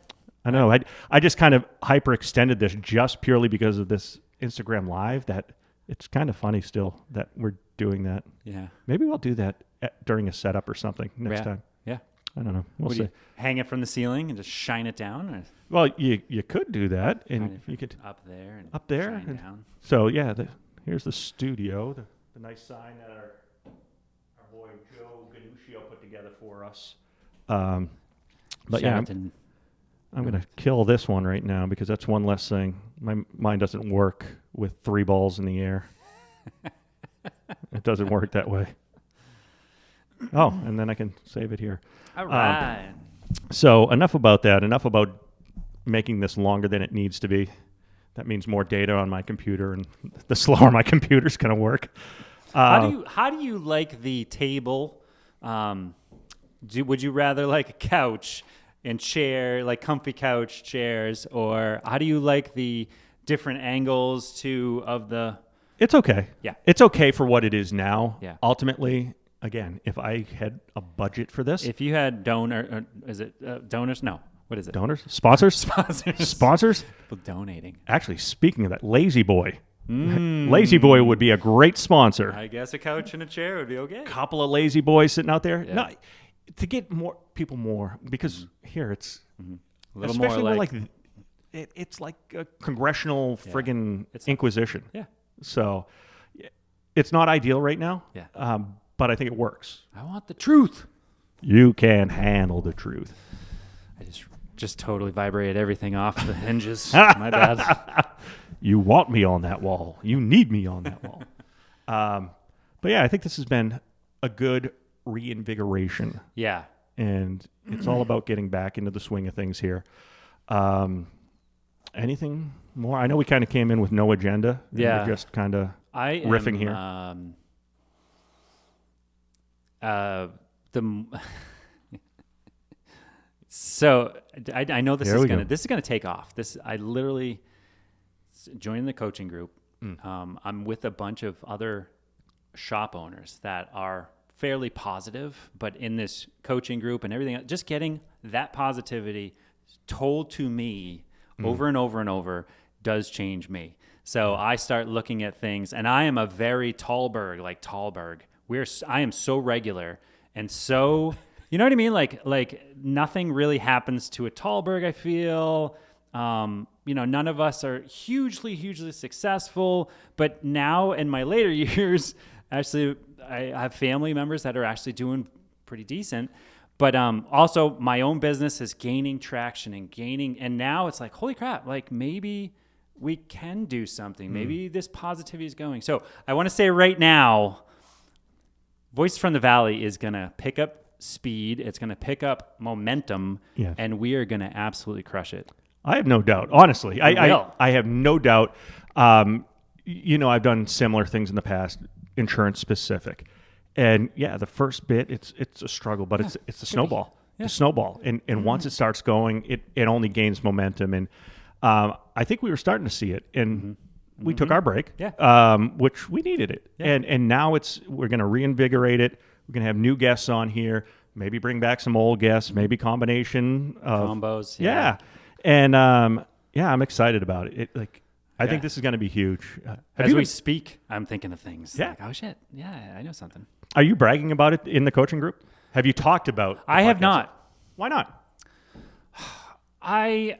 I know. I just kind of hyperextended this just purely because of this Instagram Live. That it's kind of funny still that we're doing that. Yeah. Maybe we'll do that during a setup or something next time. Yeah. I don't know. We'll see. Hang it from the ceiling and just shine it down? Or? Well, you could do that, and you could up there and shine down. So yeah, here's the studio, the nice sign that our boy Joe Ganuccio put together for us. But yeah, I'm going to kill this one right now because that's one less thing. My mind doesn't work with 3 balls in the air. It doesn't work that way. Oh, and then I can save it here. All right. So enough about that. Enough about making this longer than it needs to be. That means more data on my computer, and the slower my computer's going to work. How do you like the table? Would you rather like a couch and chair, like comfy couch chairs, or how do you like the different angles of the? It's okay. Yeah, it's okay for what it is now. Yeah. Ultimately, again, if I had a budget for this, if you had donors? No. What is it? Donors? Sponsors? Sponsors? People donating. Actually, speaking of that, Lazy Boy. Lazy Boy would be a great sponsor. I guess a couch and a chair would be okay. Couple of Lazy Boys sitting out there. Yeah. No, to get more people because here it's a little more like it's like a congressional friggin' inquisition. Yeah. So it's not ideal right now. Yeah. But I think it works. I want the truth. You can't handle the truth. I just totally vibrated everything off the hinges. My bad. You want me on that wall. You need me on that wall. But yeah, I think this has been a good reinvigoration. Yeah. And it's all about getting back into the swing of things here. Anything more? I know we kind of came in with no agenda. Yeah. We're just kind of riffing here. So I know this There is gonna take off. I literally joined the coaching group. I'm with a bunch of other shop owners that are fairly positive, but in this coaching group and everything, just getting that positivity told to me over and over and over does change me. So I start looking at things, and I am a very Tallberg. I am so regular and so, you know what I mean? Like nothing really happens to a Tallberg, I feel. None of us are hugely successful, but now in my later years, actually, I have family members that are actually doing pretty decent. But also my own business is gaining traction and now it's like, holy crap, like maybe we can do something. Maybe this positivity is going. So I want to say right now, Voice from the Valley is going to pick up speed. It's going to pick up momentum, and we are going to absolutely crush it. I have no doubt. Honestly, I have no doubt. I've done similar things in the past, insurance specific. And yeah, the first bit, it's a struggle, but it's a snowball. Yeah. It's a snowball. And once it starts going, it only gains momentum. And I think we were starting to see it. And we took our break, which we needed it. Yeah. And now we're going to reinvigorate it. We're going to have new guests on here, maybe bring back some old guests, maybe combination of combos. Yeah. And I'm excited about it. I think this is going to be huge. As we speak, I'm thinking of things. Yeah. Like, oh shit. Yeah, I know something. Are you bragging about it in the coaching group? Have you talked about? I have not. Why not? I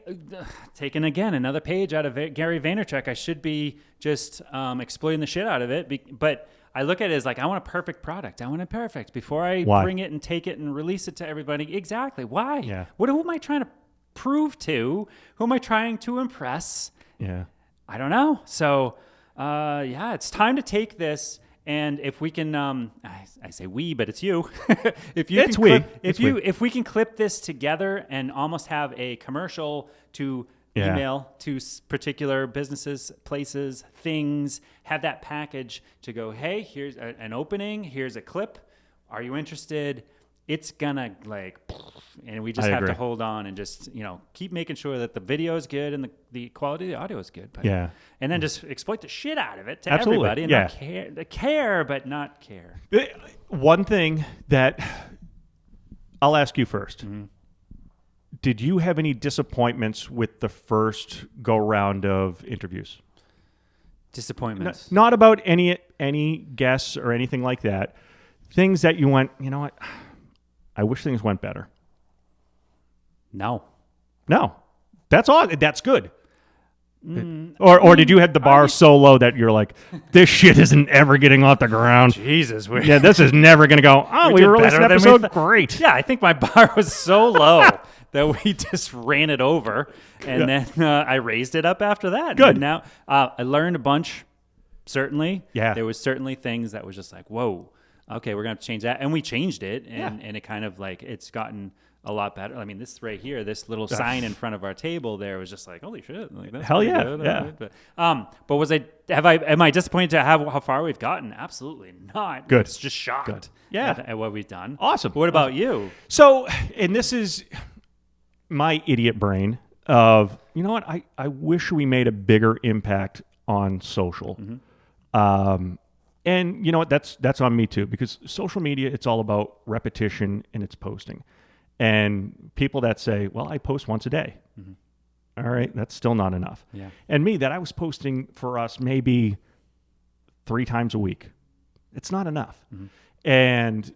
taken again another page out of Gary Vaynerchuk. I should be just exploiting the shit out of it, but I look at it as like, I want a perfect product. I want it perfect before I bring it and take it and release it to everybody. Exactly. Why? Yeah. Who am I trying to prove to? Who am I trying to impress? Yeah. I don't know. So, it's time to take this. And if we can, I say we, but it's you. If we can clip this together and almost have a commercial to email to particular businesses, places, things, have that package to go, hey, here's an opening, here's a clip. Are you interested? It's gonna and we just have to hold on and just, keep making sure that the video is good and the quality of the audio is good. But, and then just exploit the shit out of it to everybody and not care, but not care. One thing that I'll ask you first. Mm-hmm. Did you have any disappointments with the first go round of interviews? Disappointments? Not about any guests or anything like that. Things that you went, you know what? I wish things went better. No. That's all. That's good. Or did you have the bar so low that you're like, this shit isn't ever getting off the ground? Jesus. This is never going to go, we released an episode? Great. Yeah, I think my bar was so low that we just ran it over. And then I raised it up after that. Good. And now I learned a bunch, certainly. Yeah. There was certainly things that was just like, whoa. Okay, we're going to have to change that. And we changed it, and it kind of it's gotten a lot better. I mean, this right here, this little sign in front of our table there was just like, holy shit. That's hell yeah. Good. Yeah. But am I disappointed to how far we've gotten? Absolutely not. Good. It's just shocked at what we've done. Awesome. But what about you? So, and this is my idiot brain of, you know what? I wish we made a bigger impact on social. Mm-hmm. And you know what? That's on me too, because social media, it's all about repetition and it's posting. And people that say, well, I post once a day. Mm-hmm. All right, that's still not enough. Yeah. And me, that I was posting for us maybe 3 times a week. It's not enough. Mm-hmm. And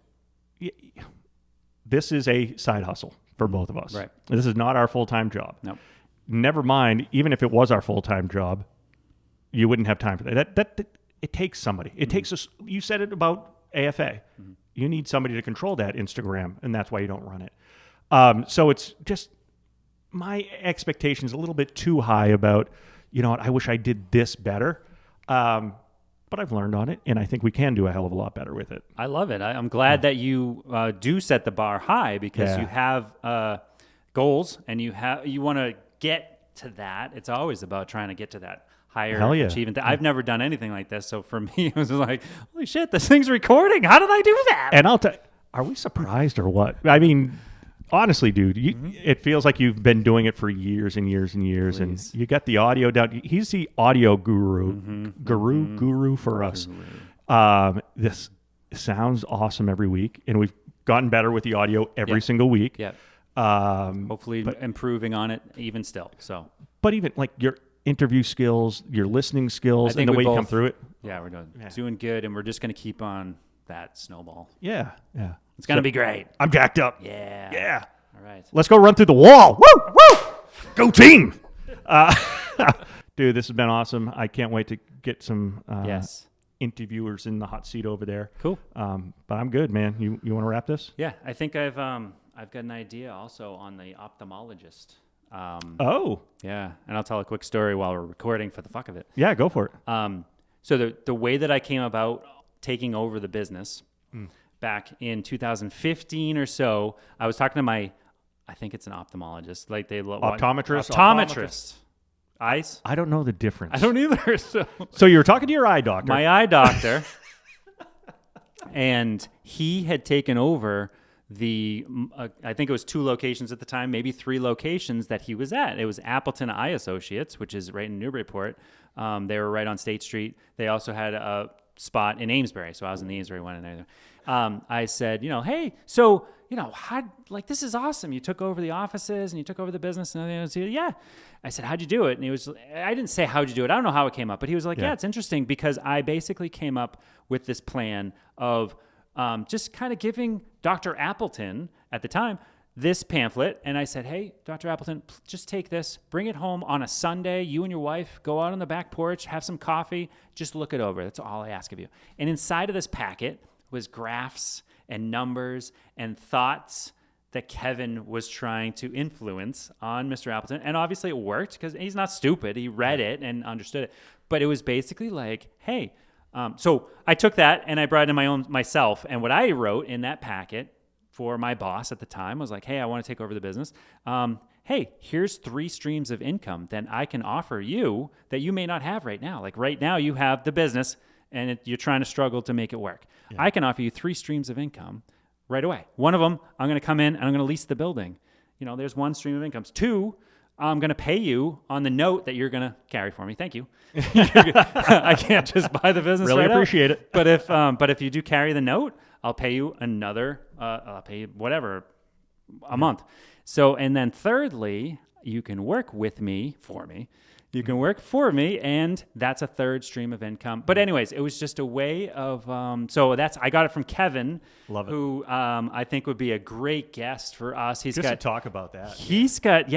this is a side hustle for both of us. Right. This is not our full-time job. Nope. Never mind, even if it was our full-time job, you wouldn't have time for that. That it takes somebody. It takes us. You said it about AFA. Mm-hmm. you need somebody to control that Instagram, and that's why you don't run it. So it's just my expectations a little bit too high about, you know what, I wish I did this better. But I've learned on it, and I think we can do a hell of a lot better with it. I love it. I'm glad that you do set the bar high, because you have goals, and you want to get to that. It's always about trying to get to that higher achievement. I've never done anything like this, so for me, it was like, holy shit, this thing's recording. How did I do that? And I'll tell you, are we surprised or what? I mean, honestly, dude, it feels like you've been doing it for years and years and years, and you got the audio down. He's the audio guru, guru for us. This sounds awesome every week, and we've gotten better with the audio every single week. Yeah. Hopefully improving on it even still. So, but even like your interview skills, your listening skills, and the way you come through it. Yeah, we're doing good, and we're just going to keep on that snowball. Yeah. It's going to be great. I'm jacked up. Yeah. All right. Let's go run through the wall. Woo! Go team! Dude, this has been awesome. I can't wait to get some interviewers in the hot seat over there. Cool. But I'm good, man. You want to wrap this? Yeah, I think I've got an idea also on the ophthalmologist. Yeah, and I'll tell a quick story while we're recording for the fuck of it. Yeah, go for it. So the way that I came about taking over the business back in 2015 or so, I was talking to I think it's an ophthalmologist, like optometrist. Eyes? I don't know the difference. I don't either. So you were talking to your eye doctor. My eye doctor, and he had taken over I think it was 2 locations at the time, maybe 3 locations that he was at. It was Appleton Eye Associates, which is right in Newburyport. They were right on State Street. They also had a spot in Amesbury, so I was in the Amesbury one and everything. I said, hey, so, this is awesome. You took over the offices and you took over the business and everything. Yeah. I said, how'd you do it? And I didn't say how'd you do it. I don't know how it came up, but he was like, yeah, it's interesting because I basically came up with this plan of just kind of giving Dr. Appleton at the time this pamphlet. And I said, hey, Dr. Appleton, just take this, bring it home on a Sunday. You and your wife go out on the back porch, have some coffee, just look it over. That's all I ask of you. And inside of this packet was graphs and numbers and thoughts that Kevin was trying to influence on Mr. Appleton. And obviously it worked because he's not stupid. He read it and understood it. But it was basically like, hey, so I took that and I brought it in myself. And what I wrote in that packet for my boss at the time was like, hey, I want to take over the business. Hey, here's 3 streams of income that I can offer you that you may not have right now. Like right now you have the business and you're trying to struggle to make it work. Yeah. I can offer you 3 streams of income right away. One of them, I'm going to come in and I'm going to lease the building. There's 1 stream of income. 2, I'm going to pay you on the note that you're going to carry for me. Thank you. I can't just buy the business. Really appreciate it. But if you do carry the note, I'll pay you I'll pay you whatever a month. So, and then thirdly, you can work with me for me. You can work for me, and that's a 3rd stream of income. But anyways, it was just a way of, I got it from Kevin. Love it. Who I think would be a great guest for us. Just to talk about that. He's got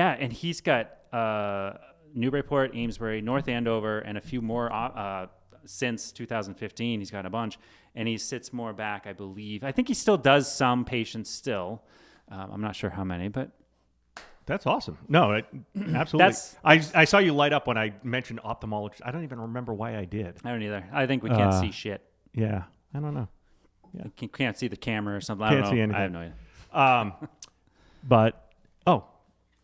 Newburyport, Amesbury, North Andover, and a few more since 2015. He's got a bunch, and he sits more back, I believe. I think he still does some patients still. I'm not sure how many, but... That's awesome. No, absolutely. I saw you light up when I mentioned ophthalmologist. I don't even remember why I did. I don't either. I think we can't see shit. Yeah, I don't know. Yeah. You can't see the camera or something. Can't see anything. I have no idea. But,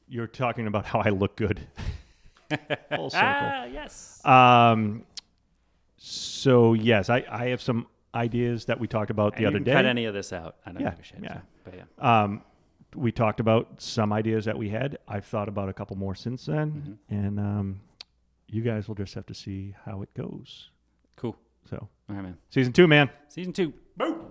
you're talking about how I look good. Full circle. Yes. So, yes, I have some ideas that we talked about the other day. Cut any of this out. I don't give a shit. Yeah. So, but yeah. We talked about some ideas that we had. I've thought about a couple more since then. Mm-hmm. And you guys will just have to see how it goes. Cool. So, all right, man. Season 2, man. Season 2. Boom.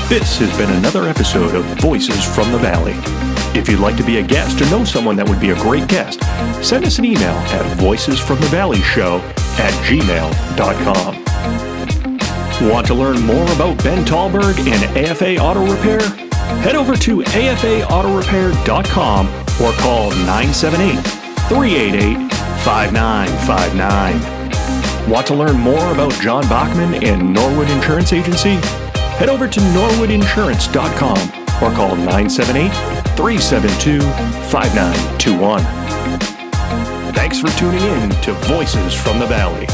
This has been another episode of Voices from the Valley. If you'd like to be a guest or know someone that would be a great guest, send us an email at voicesfromthevalley@gmail.com. Want to learn more about Ben Tallberg and AFA Auto Repair? Head over to afaautorepair.com or call 978-388-5959. Want to learn more about John Bachmann and Norwood Insurance Agency? Head over to norwoodinsurance.com or call 978-372-5921. Thanks for tuning in to Voices from the Valley.